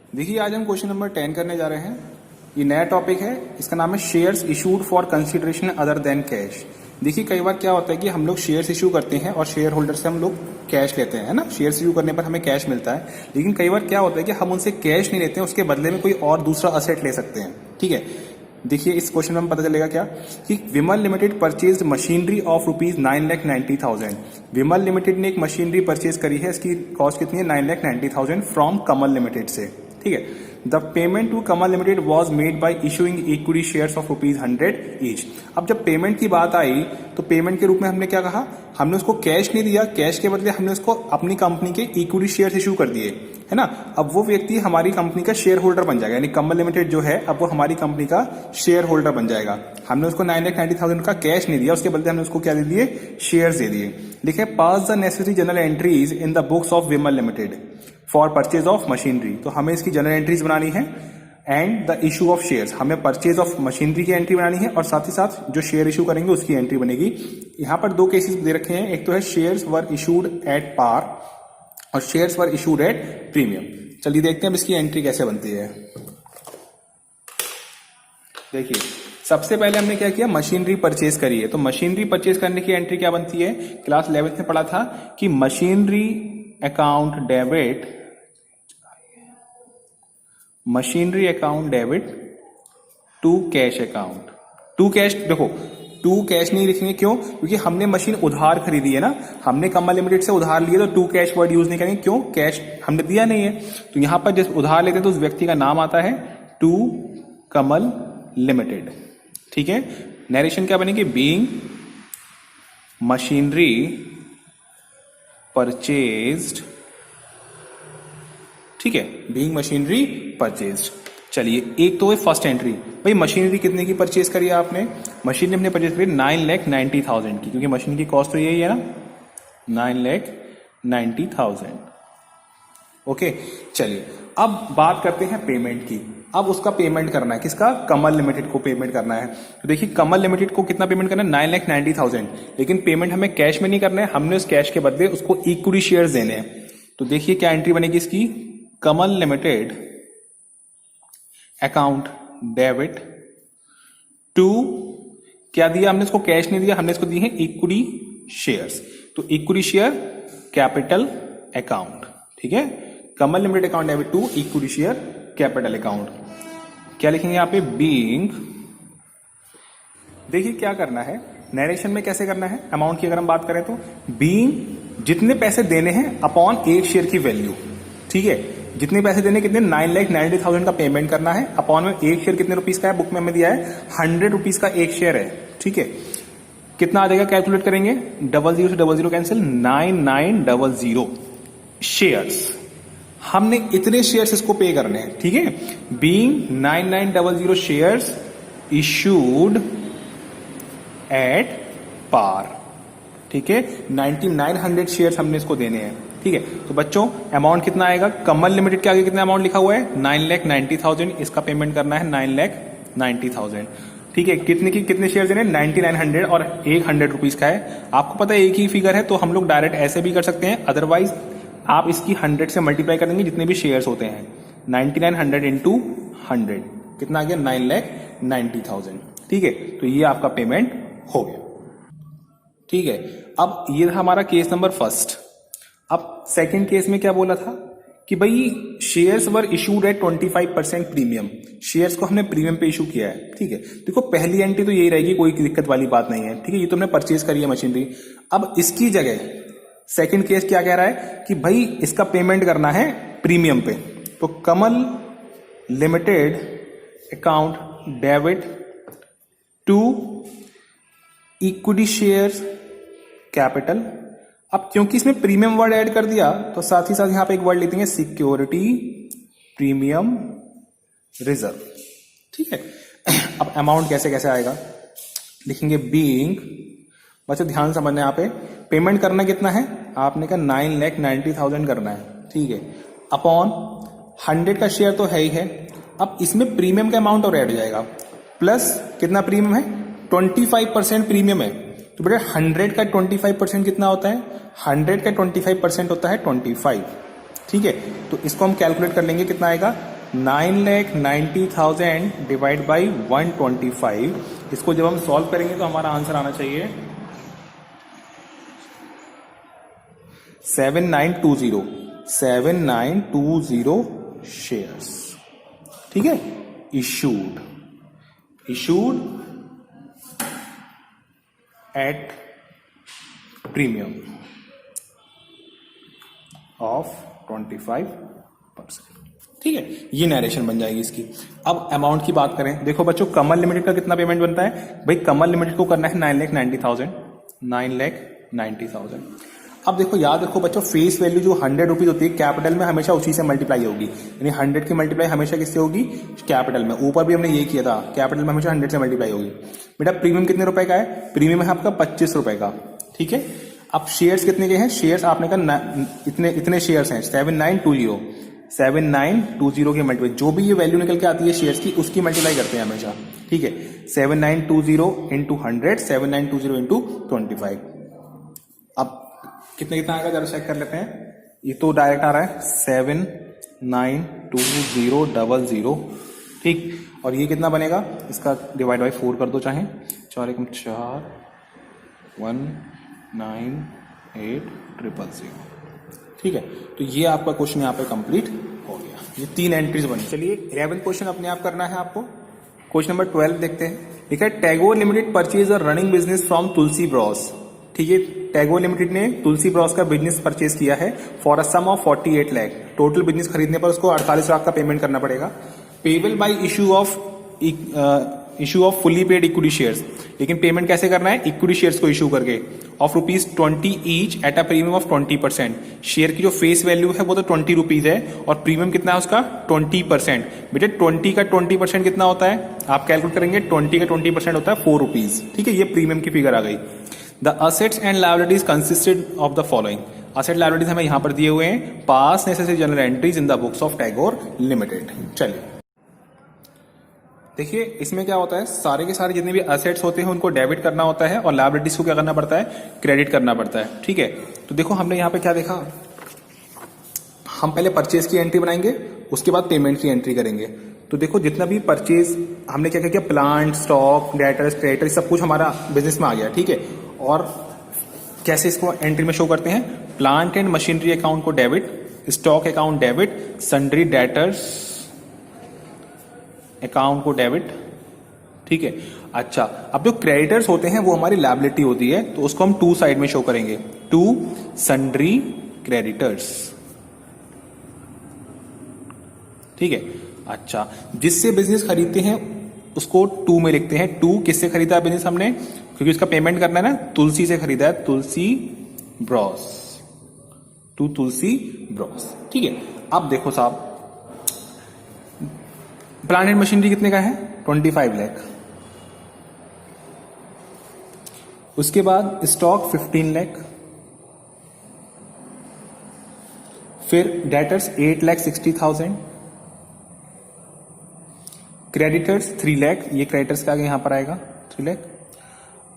देखिए आज हम क्वेश्चन नंबर 10 करने जा रहे हैं। ये नया टॉपिक है, इसका नाम है shares issued for consideration other than cash. देखिए कई बार क्या होता है कि हम लोग शेयर्स इशू करते हैं और शेयर होल्डर से हम लोग कैश लेते हैं, है ना। शेयर्स इशू करने पर हमें कैश मिलता है, लेकिन कई बार क्या होता है कि हम उनसे कैश नहीं लेते हैं, उसके बदले में कोई और दूसरा असेट ले सकते हैं। ठीक है, देखिए इस क्वेश्चन में पता चलेगा क्या कि Vimal limited purchase machinery of ₹9,90,000। Vimal limited ने एक मशीनरी परचेज करी है, इसकी कॉस्ट कितनी है 9,90,000 फ्रॉम कमल लिमिटेड से। ठीक है, the payment to Kamal limited was made by issuing equity shares of ₹100 each. अब जब पेमेंट की बात आई तो पेमेंट के रूप में हमने क्या कहा, हमने उसको कैश नहीं दिया, कैश के बदले हमने उसको अपनी कंपनी के इक्विटी शेयर्स इशू कर दिए, है ना। अब वो व्यक्ति हमारी कंपनी का शेयर होल्डर बन जाएगा, यानी कमल लिमिटेड जो है अब वो हमारी कंपनी का शेयर होल्डर बन जाएगा। हमने उसको 9,90,000 का कैश नहीं दिया, उसके बदले हमने उसको क्या दे दिए, शेयर्स दे दिए। लिखे pass the necessary journal entries in the books of Vimal limited for purchase of machinery. तो हमें इसकी जनरल एंट्रीज बनानी है and the issue of shares, हमें परचेज ऑफ मशीनरी की एंट्री बनानी है और साथ ही साथ जो शेयर इशू करेंगे उसकी एंट्री बनेगी। यहां पर दो केसेस दे रखे हैं, एक तो है shares were issued at par और shares were issued at premium. चलिए देखते हैं अब इसकी एंट्री कैसे बनती है। देखिए सबसे पहले हमने क्या किया, मशीनरी परचेज करी है, तो मशीनरी परचेज करने की एंट्री क्या बनती है, क्लास 11th में पढ़ा था कि machinery account debit, machinery account debit to cash account. To cash, देखो टू कैश नहीं लिखेंगे, क्यों, क्योंकि हमने मशीन उधार खरीदी है ना, हमने कमल लिमिटेड से उधार लिए, तो टू कैश वर्ड यूज नहीं करेंगे, क्यों, कैश हमने दिया नहीं है। तो यहां पर जब उधार लेते हैं तो उस व्यक्ति का नाम आता है टू कमल लिमिटेड। ठीक है, नरेशन क्या बनेगी, बीइंग मशीनरी परचेज्ड। ठीक है, बीइंग मशीनरी परचेज्ड। चलिए एक तो है फर्स्ट एंट्री, भाई मशीनरी कितने की परचेज करी है आपने, मशीनरी हमने परचेज करी 9,90,000 की, क्योंकि मशीन की कॉस्ट तो यही है ना 9,90,000। ओके, चलिए अब बात करते हैं पेमेंट की। अब उसका पेमेंट करना है, किसका, कमल लिमिटेड को पेमेंट करना है। तो देखिए कमल लिमिटेड को कितना पेमेंट करना है, 9,90,000, लेकिन पेमेंट हमें कैश में नहीं करना है, हमने उस कैश के बदले उसको इक्विटी शेयर्स देने हैं। तो देखिए क्या एंट्री बनेगी इसकी, कमल लिमिटेड अकाउंट डेबिट टू, क्या दिया हमने इसको, कैश नहीं दिया, हमने इसको दिए हैं इक्विटी शेयर्स, तो इक्विटी शेयर कैपिटल अकाउंट। ठीक है, Kamal limited account debit to equity share capital account. क्या लिखेंगे यहां पे, बीइंग, देखिए क्या करना है, नरेशन में कैसे करना है, अमाउंट की अगर हम बात करें तो बीइंग जितने पैसे देने हैं अपॉन एक शेयर की वैल्यू। ठीक है, जितने पैसे देने, कितने, 9,90,000 का पेमेंट करना है, अपॉन में एक शेयर कितने रुपीस का है, बुक में हमें दिया है 100 रुपीस का एक शेयर है। ठीक है, कितना आ जाएगा, कैलकुलेट करेंगे, 00 से 00 कैंसिल, 9900 शेयर्स, हमने इतने शेयर्स इसको पे करने हैं। ठीक है, being 9900 shares issued at par. ठीक है, 9,900 शेयर्स हमने इसको देने हैं। ठीक है, तो बच्चों अमाउंट कितना आएगा, कमल लिमिटेड के आगे कितना अमाउंट लिखा हुआ है 9,90,000, इसका पेमेंट करना है 9,90,000। ठीक है, कितने की कितने शेयर देने, 9,900 और एक 100 रुपीज का है। आपको पता है एक ही फिगर है, तो हम लोग डायरेक्ट ऐसे भी कर सकते हैं, अदरवाइज आप इसकी 100 से मल्टीप्लाई कर देंगे, जितने भी शेयर्स होते हैं 9,900 इंटू 100 कितना आ गया, 9,90,000। ठीक है, तो ये आपका पेमेंट हो गया। ठीक है, अब ये था हमारा केस नंबर फर्स्ट। अब सेकंड केस में क्या बोला था कि भाई shares were issued eight 25% premium, shares को हमने प्रीमियम पे इशू किया है। ठीक है, देखो पहली एंट्री तो यही रहेगी, कोई दिक्कत वाली बात नहीं है। ठीक है, ये तो हमने परचेज करी है मशीनरी। अब इसकी जगह सेकंड केस क्या कह रहा है कि भाई इसका पेमेंट करना है प्रीमियम पे, तो Kamal limited account debit to equity shares capital. अब क्योंकि इसमें प्रीमियम वर्ड ऐड कर दिया तो साथ ही साथ यहां पे एक वर्ड लिख देंगे, सिक्योरिटी प्रीमियम रिजर्व। ठीक है, अब अमाउंट कैसे कैसे आएगा, लिखेंगे बीइंग, बच्चों ध्यान समझना, यहाँ पे पेमेंट करना कितना है, आपने कहा 9,90,000 करना है। ठीक है, अपॉन 100 का शेयर तो है ही है, अब इसमें प्रीमियम का अमाउंट और ऐड हो जाएगा, प्लस कितना प्रीमियम है, 25% प्रीमियम है। तो बेटा 100 का 25% कितना होता है, 100 का 25% होता है 25। ठीक है, तो इसको हम कैलकुलेट कर लेंगे, कितना आएगा 9,90,000 डिवाइड बाई 125, इसको जब हम सॉल्व करेंगे तो हमारा आंसर आना चाहिए 7920 शेयर्स। ठीक है, इशूड एट प्रीमियम ऑफ 25%। ठीक है, ये नरेशन बन जाएगी इसकी। अब अमाउंट की बात करें, देखो बच्चों कमल लिमिटेड का कितना पेमेंट बनता है भाई, कमल लिमिटेड को करना है 9,90,000। अब देखो याद रखो बच्चों, फेस वैल्यू जो 100 रुपीज होती है कैपिटल में हमेशा उसी से मल्टीप्लाई होगी, यानी 100 की मल्टीप्लाई हमेशा किससे होगी, कैपिटल में। ऊपर भी हमने ये किया था, कैपिटल में हमेशा 100 से मल्टीप्लाई होगी। बेटा प्रीमियम कितने रुपए का है, प्रीमियम है आपका 25 रुपए का। ठीक है, अब शेयर्स कितने के हैं, शेयर्स आपने कहा इतने शेयर्स हैं 7920 की मल्टीप्लाई, जो भी ये वैल्यू निकल के आती है शेयर्स की उसकी मल्टीप्लाई करते हैं हमेशा। ठीक है, 7920 इंटू 100, 7920 इंटू 25। अब कितना आएगा जरा चेक कर लेते हैं। ये तो डायरेक्ट आ रहा है 792000। ठीक, और ये कितना बनेगा, इसका डिवाइड बाई 4 कर दो चाहे, 4 एकम 4 198000। ठीक है, तो ये आपका क्वेश्चन यहाँ पे कंप्लीट हो गया। ये 3 एंट्रीज बनी। चलिए 11th क्वेश्चन अपने आप करना है आपको। क्वेश्चन नंबर 12 देखते हैं। ठीक है, Tagore limited purchase a running business from Tulsi bros. ठीक है, टैगोर लिमिटेड ने तुलसी ब्रॉस का बिजनेस परचेज किया है for a sum of 48 lakh. Total business खरीदने पर उसको 48 लाख का पेमेंट करना पड़ेगा। Payable by issue of fully paid equity shares. लेकिन पेमेंट कैसे करना है, इक्विटी शेयर्स को इशू करके, of ₹20 each at a premium of 20%। Share की जो फेस वैल्यू है वो तो 20 रुपीज है, और प्रीमियम कितना है उसका 20%। बेटे 20 का 20% कितना होता है, आप कैलकुलेट करेंगे, 20 का 20% होता है 4 रुपीज। ठीक है, ये प्रीमियम की फिगर आ गई। The assets and liabilities consisted of the following. Asset liabilities हमें यहां पर दिए हुए हैं, पास necessary journal entries in the books of Tagore limited. चलिए देखिए, इसमें क्या होता है, सारे के सारे जितने भी असेट्स होते हैं उनको डेबिट करना होता है, और लायबिलिटीज को क्या करना पड़ता है, क्रेडिट करना पड़ता है। ठीक है, तो देखो हमने यहां पे क्या देखा, हम पहले परचेज की एंट्री बनाएंगे, उसके बाद पेमेंट की एंट्री करेंगे। तो देखो जितना भी परचेज हमने क्या किया, प्लांट, स्टॉक, डेटर्स, क्रेडिटर्स, सब कुछ हमारा बिजनेस में आ गया। ठीक है, और कैसे इसको एंट्री में शो करते हैं, प्लांट एंड मशीनरी अकाउंट को debit, stock account debit, sundry debtors account को डेबिट। ठीक है, अच्छा अब जो क्रेडिटर्स होते हैं वो हमारी लायबिलिटी होती है, तो उसको हम 2 साइड में शो करेंगे, 2 सन्ड्री क्रेडिटर्स। ठीक है, अच्छा जिससे बिजनेस खरीदते हैं उसको 2 में लिखते हैं। 2 किससे खरीदा है बिजनेस हमने, क्योंकि उसका पेमेंट करना है ना, तुलसी से खरीदा है, Tulsi Bros, to Tulsi bros. ठीक है, अब देखो साहब, प्लांट एंड मशीनरी कितने का है, 25 लाख। उसके बाद स्टॉक 15 लाख, फिर डेटर्स 8,60,000, क्रेडिटर्स 3 लाख, ये क्रेडिटर्स का आगे यहां पर आएगा 3 लाख।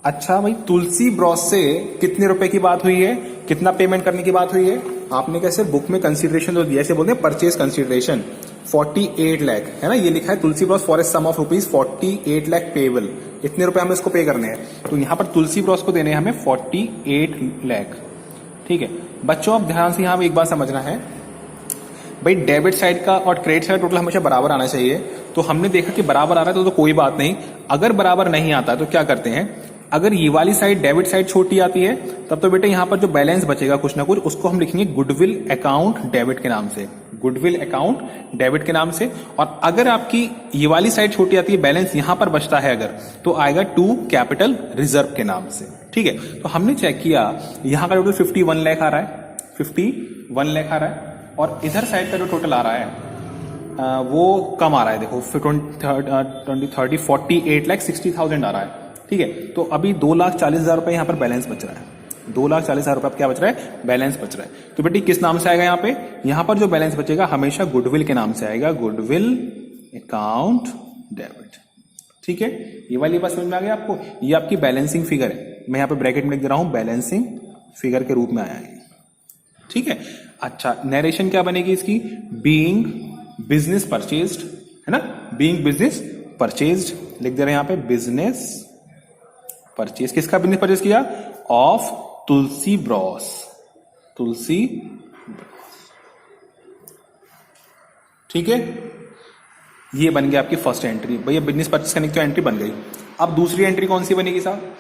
अच्छा भाई, तुलसी ब्रॉस से कितने रुपए की बात हुई है, कितना पेमेंट करने की बात हुई है, आपने कैसे बुक में कंसीडरेशन तो दिया, ऐसे बोलते हैं परचेज कंसीडरेशन 48 लाख है ना, ये लिखा है Tulsi bros for a sum of ₹48 lakh payable. इतने रुपए हमें इसको पे करने हैं, तो यहां पर तुलसी ब्रॉस को देने हैं हमें 48 लाख। ठीक है बच्चों, अब ध्यान से यहां एक बात समझना है भाई, डेबिट साइड का और क्रेडिट साइड टोटल हमेशा बराबर आना चाहिए। तो हमने देखा कि बराबर आ रहा है तो कोई बात नहीं, अगर बराबर नहीं आता तो क्या करते हैं, अगर ये वाली साइड डेबिट साइड छोटी आती है तब तो बेटे यहां पर जो बैलेंस बचेगा कुछ ना कुछ, उसको हम लिखेंगे गुडविल अकाउंट डेबिट के नाम से, गुडविल अकाउंट डेबिट के नाम से। और अगर आपकी ये वाली साइड छोटी आती है, बैलेंस यहां पर बचता है अगर, तो आएगा टू कैपिटल रिजर्व के नाम से। ठीक है, तो हमने चेक किया यहां का टोटल 51 लाख आ रहा है, 51 लाख आ रहा है, और इधर साइड का जो टोटल आ रहा है वो कम आ रहा है, देखो 48,60,000 आ रहा है। ठीक है, तो अभी 2,40,000 रुपए यहां पर बैलेंस बच रहा है, 2,40,000 रुपए क्या बच रहा है, बैलेंस बच रहा है। तो बेटी किस नाम से आएगा यहाँ पे, यहां पर जो बैलेंस बचेगा हमेशा गुडविल के नाम से आएगा, गुडविल अकाउंट डेबिट। ठीक है, ये वाली बात समझ में आ गई आपको, ये आपकी बैलेंसिंग फिगर है, मैं यहाँ पे ब्रैकेट में लिख दे रहा हूं, बैलेंसिंग फिगर के रूप में आया है। ठीक है, अच्छा नरेशन क्या बनेगी इसकी, बिजनेस परचेज्ड, है ना, बीइंग बिजनेस परचेज्ड, लिख दे रहे हैं यहां पे बिजनेस परचेज। किसका बिजनेस परचेज किया? ऑफ तुलसी ब्रॉस, तुलसी, ठीक है। ये बन गया आपकी फर्स्ट एंट्री, भैया बिजनेस परचेज करने की तो एंट्री बन गई। अब दूसरी एंट्री कौन सी बनेगी साहब?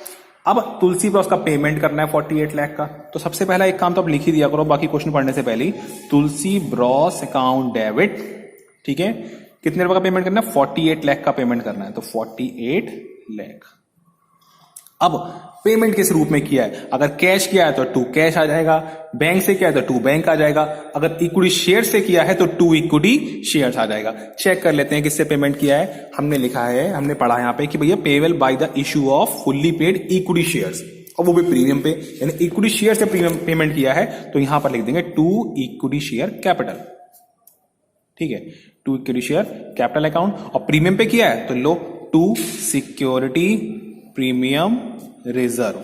अब तुलसी ब्रॉस का पेमेंट करना है 48 लाख का। तो सबसे पहला एक काम तो आप लिख ही दिया करो बाकी क्वेश्चन पढ़ने से पहले ही, तुलसी ब्रॉस अकाउंट डेबिट, ठीक है। कितने रुपए का पेमेंट करना है? 48 लाख का पेमेंट करना है, तो 48 लाख। अब पेमेंट किस रूप में किया है? अगर कैश किया है तो 2 कैश आ जाएगा, बैंक से किया है तो 2 बैंक आ जाएगा, अगर इक्विटी शेयर से किया है तो 2 इक्विटी शेयर्स आ जाएगा। चेक कर लेते हैं किससे पेमेंट किया है। हमने लिखा है, हमने पढ़ा है यहां पे कि भैया payable by the issue off fully paid equity shares, और वो भी प्रीमियम पे, यानी इक्विटी शेयर से प्रीमियम पेमेंट किया है, तो यहां पर लिख देंगे 2 इक्विटी शेयर कैपिटल, ठीक है, 2 इक्विटी शेयर कैपिटल अकाउंट। और प्रीमियम पे किया है तो लो 2 सिक्योरिटी प्रीमियम रिजर्व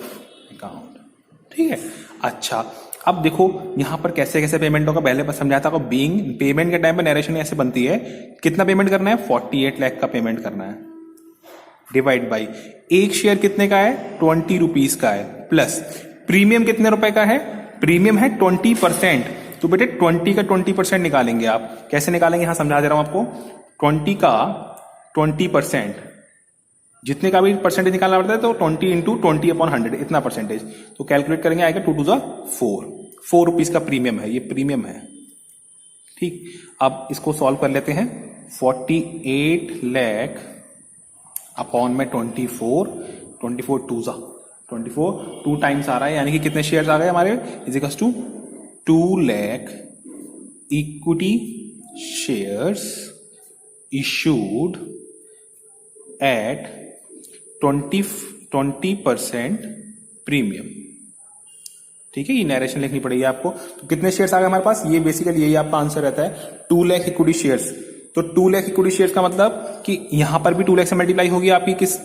अकाउंट, ठीक है। अच्छा, अब देखो यहां पर कैसे कैसे पेमेंट होगा, पहले बस समझाया था। बीइंग पेमेंट के टाइम पे नरेशन ऐसे बनती है, कितना पेमेंट करना है? 48 लाख का पेमेंट करना है, डिवाइड बाई एक शेयर कितने का है? 20 रुपीज का है, प्लस प्रीमियम कितने रुपए का है? प्रीमियम है 20%, तो बेटे 20 का 20% निकालेंगे आप। कैसे निकालेंगे? यहां समझा दे रहा हूं आपको। 20 का 20%, जितने का भी परसेंटेज निकालना पड़ता है तो 20 इंटू 20/100, इतना परसेंटेज, तो कैलकुलेट करेंगे आएगा 2 to 4 रुपीज का प्रीमियम है, ये प्रीमियम है, ठीक। अब इसको सॉल्व कर लेते हैं। 48 लाख अपॉन में 24 2 24, 2 टाइम्स आ रहा है, यानी कि कितने शेयर्स आ गए हमारे? Is to 2 lakh equity shares issued at 20% premium, ठीक है। ये नरेशन लिखनी पड़ेगी आपको। तो कितने शेयर्स आ गए हमारे पास? ये बेसिकली यही आपका आंसर रहता है, 2 लाख इक्विटी शेयर्स। तो 2 लाख इक्विटी शेयर्स का मतलब कि यहां पर भी 2 लाख से मल्टीप्लाई होगी आपकी किस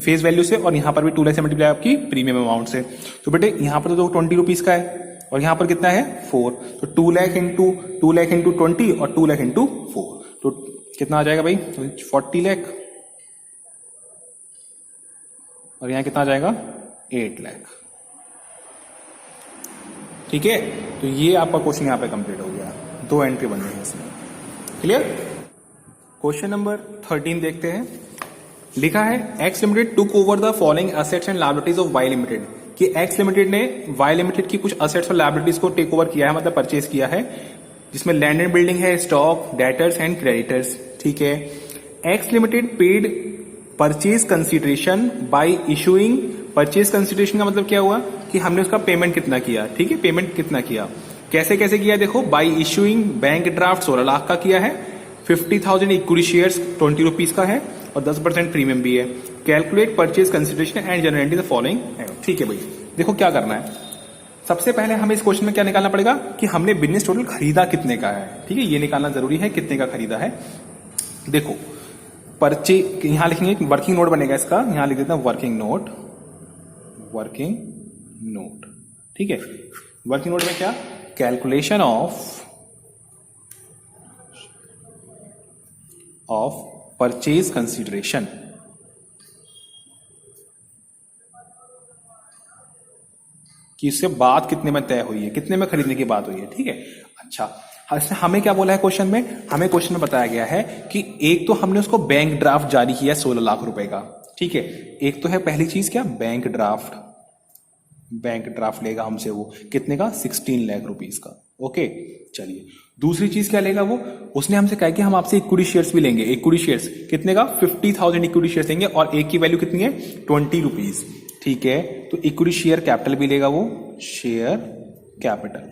फेस वैल्यू से, और यहां पर भी 2 लाख से मल्टीप्लाई आपकी प्रीमियम अमाउंट से। तो बेटे यहां पर तो 20 रुपीज का है, और यहां पर कितना है? 4, तो 2 लाख इंटू 20 और 2 लाख इंटू 4, तो कितना आ जाएगा भाई? 40 लाख, और यहां कितना आ जाएगा? 8 लाख, ठीक है। तो ये आपका क्वेश्चन यहां पे कंप्लीट हो गया, 2 एंट्री बन गई है इसमें, क्लियर। क्वेश्चन नंबर 13 देखते हैं। लिखा है X limited took over the following assets and liabilities of Y limited, कि एक्स लिमिटेड ने वाई लिमिटेड की कुछ एसेट्स और लायबिलिटीज को टेक ओवर किया है, मतलब परचेज किया है, जिसमें लैंड एंड बिल्डिंग है, स्टॉक, डेटर्स एंड क्रेडिटर्स, ठीक है। X limited paid purchase consideration bye issuing, purchase consideration का मतलब क्या हुआ कि हमने उसका पेमेंट कितना किया, ठीक है, पेमेंट कितना किया, कैसे कैसे किया देखो, bye issuing bank draft 16 lakh का किया है, 50,000 इक्विटी शेयर्स 20 रुपीज का है, और 10% प्रीमियम भी है। Calculate purchase consideration and generate the following, ठीक है भाई। देखो क्या करना है, सबसे पहले हमें इस क्वेश्चन में क्या निकालना पड़ेगा कि हमने बिजनेस टोटल खरीदा कितने का है, ठीक है, ये निकालना जरूरी है, कितने का खरीदा है। देखो परचेज, यहां लिखेंगे वर्किंग नोट बनेगा इसका, यहां लिख देते हैं वर्किंग नोट, वर्किंग नोट, ठीक है। वर्किंग नोट में क्या? कैलकुलेशन ऑफ परचेज कंसिडरेशन, कि इससे बात कितने में तय हुई है, कितने में खरीदने की बात हुई है, ठीक है। अच्छा, हमें क्या बोला है क्वेश्चन में? हमें क्वेश्चन में बताया गया है कि एक तो हमने उसको बैंक ड्राफ्ट जारी किया 16 लाख रुपए का, ठीक है। एक तो है पहली चीज क्या? बैंक ड्राफ्ट, बैंक ड्राफ्ट लेगा हमसे वो कितने का? 16 लाख रुपीस का, ओके। चलिए दूसरी चीज क्या लेगा वो? उसने हमसे कहा कि हम आपसे इक्विटी शेयर्स भी लेंगे, इक्विटी शेयर्स कितने का? 50,000 इक्विटी शेयर्स लेंगे, और एक की वैल्यू कितनी है? 20 रुपीज, ठीक है। तो इक्विटी शेयर कैपिटल भी लेगा वो, शेयर कैपिटल,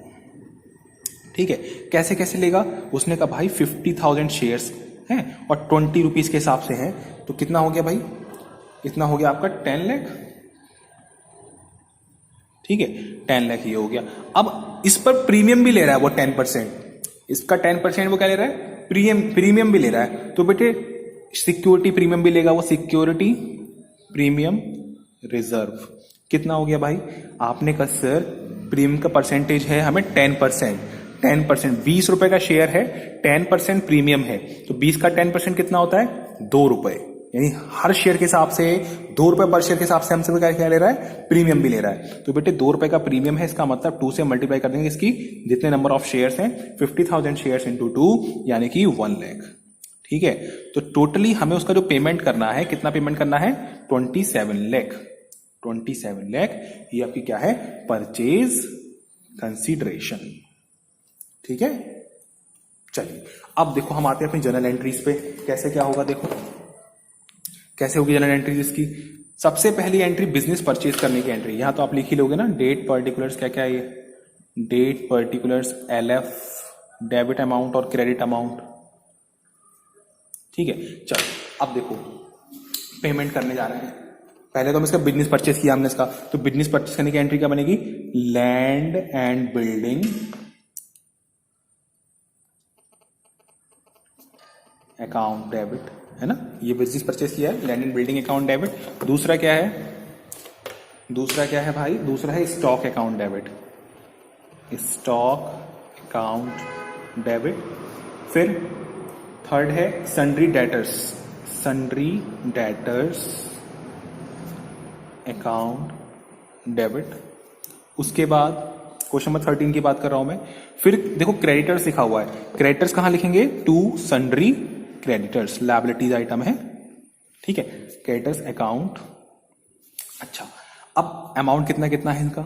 ठीक है। कैसे कैसे लेगा? उसने कहा भाई 50,000 शेयर्स हैं और 20 रुपीज के हिसाब से हैं, तो कितना हो गया भाई? इतना हो गया आपका 10 लाख, ठीक है, 10 लाख ये हो गया। अब इस पर प्रीमियम भी ले रहा है वो 10%, इसका 10% वो क्या ले रहा है? प्रीमियम भी ले रहा है। तो बेटे सिक्योरिटी प्रीमियम भी लेगा वो, सिक्योरिटी प्रीमियम रिजर्व, कितना हो गया भाई? आपने कहा सर प्रीमियम का परसेंटेज है हमें 10%, 10%, 20 रुपए का शेयर है, 10% प्रीमियम है, तो 20 का 10% कितना होता है? 2 रुपए। यानी हर शेयर के हिसाब से 2 रुपए पर शेयर के हिसाब से हमसे क्या ले रहा है? प्रीमियम भी ले रहा है। तो बेटे 2 रुपए का प्रीमियम है, इसका मतलब 2 से मल्टीप्लाई कर देंगे इसकी जितने नंबर ऑफ शेयर्स हैं, 50,000 शेयर्स इंटू 2 यानी कि 1 लाख। ठीक है, तो टोटली हमें उसका जो पेमेंट करना है, कितना पेमेंट करना है? 27 लाख। 27 लाख ये आपकी क्या है? Purchase consideration. ठीक है, चलिए अब देखो हम आते हैं अपनी जर्नल एंट्रीज पे। कैसे क्या होगा देखो, कैसे होगी जर्नल एंट्रीज इसकी। सबसे पहली एंट्री बिजनेस परचेज करने की एंट्री, यहां तो आप लिख ही लोगे ना, डेट पर्टिकुलर्स क्या क्या है ये, date particulars, LF, debit amount और क्रेडिट अमाउंट। ठीक है, चलो अब देखो पेमेंट करने जा रहे हैं। पहले तो हम इसका बिजनेस परचेज किया हमने इसका, तो बिजनेस परचेज करने की एंट्री क्या बनेगी? Land and building account debit, है ना, ये बिजनेस परचेज किया है, land and building account debit. दूसरा क्या है? दूसरा क्या है भाई? दूसरा है stock account debit, stock account debit. फिर थर्ड है sundry debtors, sundry debtors account debit. उसके बाद क्वेश्चन नंबर 13 की बात कर रहा हूं मैं। फिर देखो क्रेडिटर्स लिखा हुआ है, क्रेडिटर्स कहां लिखेंगे? To sundry creditors, liabilities item है। ठीक है, क्रेडिटर्स अकाउंट। अच्छा, अब अमाउंट कितना कितना है इनका,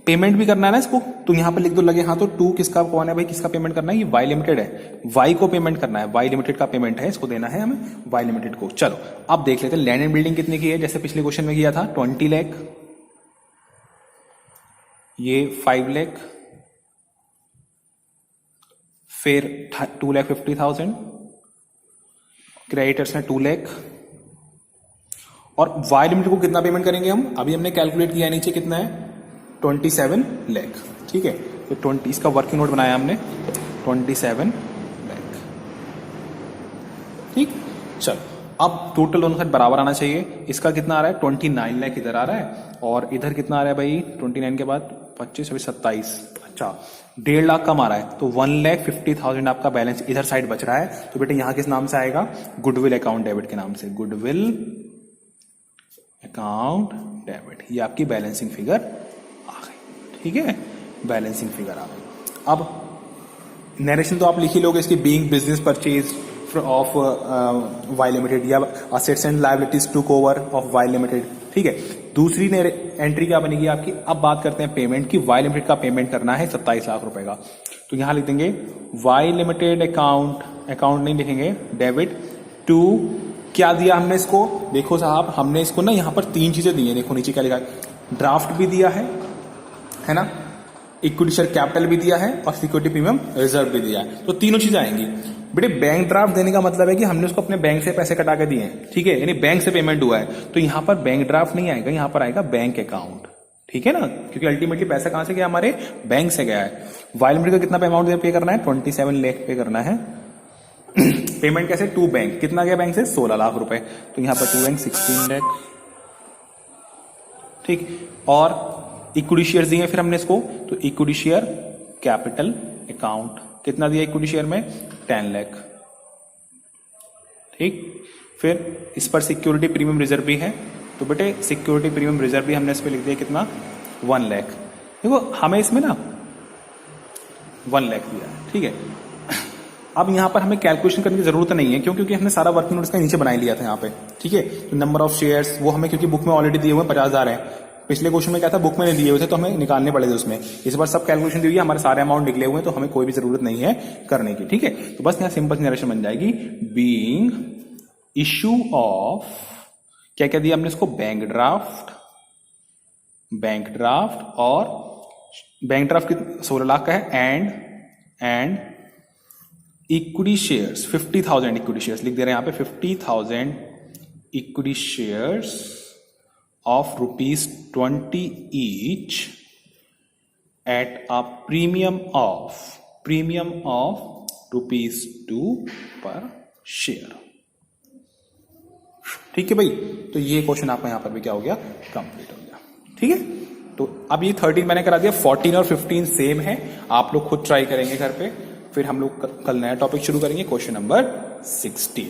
पेमेंट भी करना है ना इसको, तो यहां पर लिख दो लगे हां। तो टू किसका कौन है भाई, किसका पेमेंट करना है? ये वाई लिमिटेड है, वाई को पेमेंट करना है, वाई लिमिटेड का पेमेंट है, इसको देना है हमें वाई लिमिटेड को। चलो अब देख लेते हैं लैंड एंड बिल्डिंग कितने की है, जैसे पिछले क्वेश्चन में किया था 20 लाख, ये 5 लाख, फिर 2,50,000, क्रेडिटर्स में 2 लाख, और वाई लिमिटेड को कितना पेमेंट करेंगे हम? अभी हमने कैलकुलेट किया नीचे कितना है? 27 लाख। ठीक है, तो 20 इसका वर्किंग नोट बनाया हमने 27 लाख। ठीक, चलो अब टोटल दोनों साइड बराबर आना चाहिए। इसका कितना आ रहा है? 29 लाख इधर आ रहा है, और इधर कितना आ रहा है भाई? 29 के बाद 25 अभी 27। अच्छा, 1.5 लाख कम आ रहा है, तो 1,50,000 आपका बैलेंस इधर साइड बच रहा है। तो बेटे यहां किस नाम से आएगा? गुडविल अकाउंट डेबिट के नाम से, गुडविल अकाउंट डेबिट। ये आपकी बैलेंसिंग फिगर आ गई। ठीक है, बैलेंसिंग फिगर आ गई। अब नरेशन तो आप लिख ही लोगे इसकी, being business purchase of Y limited, या assets and liabilities took over of Y limited. ठीक है, दूसरी एंट्री क्या बनेगी आपकी? अब बात करते हैं पेमेंट की। वाई लिमिटेड का पेमेंट करना है 27 लाख रुपए का, तो यहां लिख देंगे वाई लिमिटेड अकाउंट, अकाउंट नहीं लिखेंगे, डेबिट टू, क्या दिया हमने इसको? देखो साहब, हमने इसको ना यहां पर 3 चीजें दी है। देखो नीचे क्या लिखा है, ड्राफ्ट भी दिया है ना, इक्विटी शेयर कैपिटल भी दिया है, और सिक्योरिटी प्रीमियम रिजर्व भी दिया है। तो तीनों चीजें आएंगी। बेटे बैंक ड्राफ्ट देने का मतलब है कि हमने उसको अपने बैंक से पैसे कटा के दिए हैं। ठीक है, यानी बैंक से पेमेंट हुआ है, तो यहां पर बैंक ड्राफ्ट नहीं आएगा, यहां पर आएगा बैंक अकाउंट। ठीक है ना, क्योंकि अल्टीमेटली पैसा कहां से गया? हमारे बैंक से गया है। वाई लिमिटेड का कितना अमाउंट पे करना है? 27 लाख पे करना है। पेमेंट कैसे? टू बैंक, कितना गया बैंक से? 16 लाख रुपए, तो यहां पर 2 बैंक 16 लाख। ठीक, और इक्विटी शेयर दिए फिर हमने इसको, तो इक्विटी शेयर कैपिटल अकाउंट कितना दिया इक्विटी शेयर में? 10 लाख। ठीक, फिर इस पर सिक्योरिटी प्रीमियम रिजर्व भी है, तो बेटे सिक्योरिटी प्रीमियम रिजर्व भी हमने इस पर लिख दिया कितना? 1 लाख। देखो हमें इसमें ना 1 लाख दिया है। ठीक है, अब यहां पर हमें कैलकुलेशन करने की जरूरत नहीं है, क्योंकि हमने सारा वर्किंग नोट इसका नीचे बना लिया था यहाँ पे। ठीक है, तो नंबर ऑफ शेयर्स वो हमें, क्योंकि बुक में ऑलरेडी दिए हुए 50,000 है। पिछले क्वेश्चन में क्या था, बुक में नहीं दिए हुए थे, तो हमें निकालने पड़े थे उसमें। इस बार सब कैलकुलेशन दी हुई है, हमारे सारे अमाउंट निकले हुए हैं, तो हमें कोई भी जरूरत नहीं है करने की। ठीक है, तो बस यहाँ सिंपल नरेशन बन जाएगी, बीइंग इश्यू ऑफ, क्या क्या दिया हमने इसको? बैंक ड्राफ्ट, बैंक ड्राफ्ट, और बैंक ड्राफ्ट 16 लाख का है, and equity shares 50,000 equity shares लिख दे रहे हैं यहां पे, 50,000 equity shares of ₹20 each at a premium of ₹2 per share। ठीक है भाई, तो ये क्वेश्चन आपका यहां पर भी क्या हो गया? कंप्लीट हो गया। ठीक है, तो अब ये 13 मैंने करा दिया, 14 और 15 सेम है, आप लोग खुद ट्राई करेंगे घर पे। फिर हम लोग कल नया टॉपिक शुरू करेंगे, क्वेश्चन नंबर 16।